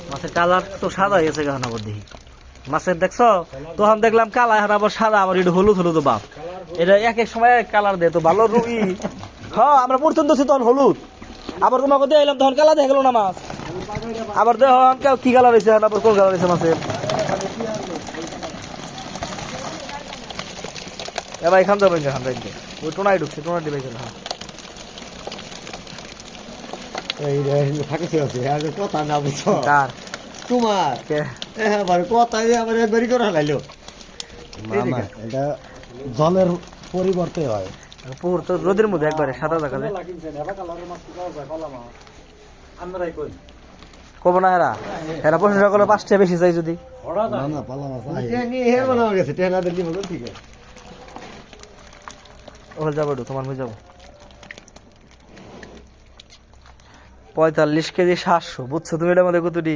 মাছের কালার তো সাদা হয়েছে এখন আবার দেখি মাছের দেখছো তখন দেখলাম কালা এখন আবার সাদা আবার একটু হলুদ হলুদ বাপ এটা এক এক সময় কালার দেয় তো ভালো রুই হ্যাঁ আমরা পর্যন্ত তখন হলুদ আবার তোমাকে দিয়ে এলাম তখন কালার দেখে গেল না মাছ আবার দেখো কি কালার হয়েছে আবার কোন কালার হয়েছে মাছের এবার এখান যাবেন এখান থেকে ওই টোনায় ঢুকছে টোনা দিবে হ্যাঁ কথা না বুঝছো কার তোমার কথা আবার একবারই করে হারাইলো এটা জলের পরিবর্তে হয় পুকুর তো রোদের মধ্যে একবারে সাদা দেখা যায় কব না এরা এরা প্রশংসা করলে 5টা বেশি চাই যদি ওখানে যাবো তোমার হয়ে যাবো 45 কেজি 700 বুঝছো তুমি এটার মধ্যে কতটি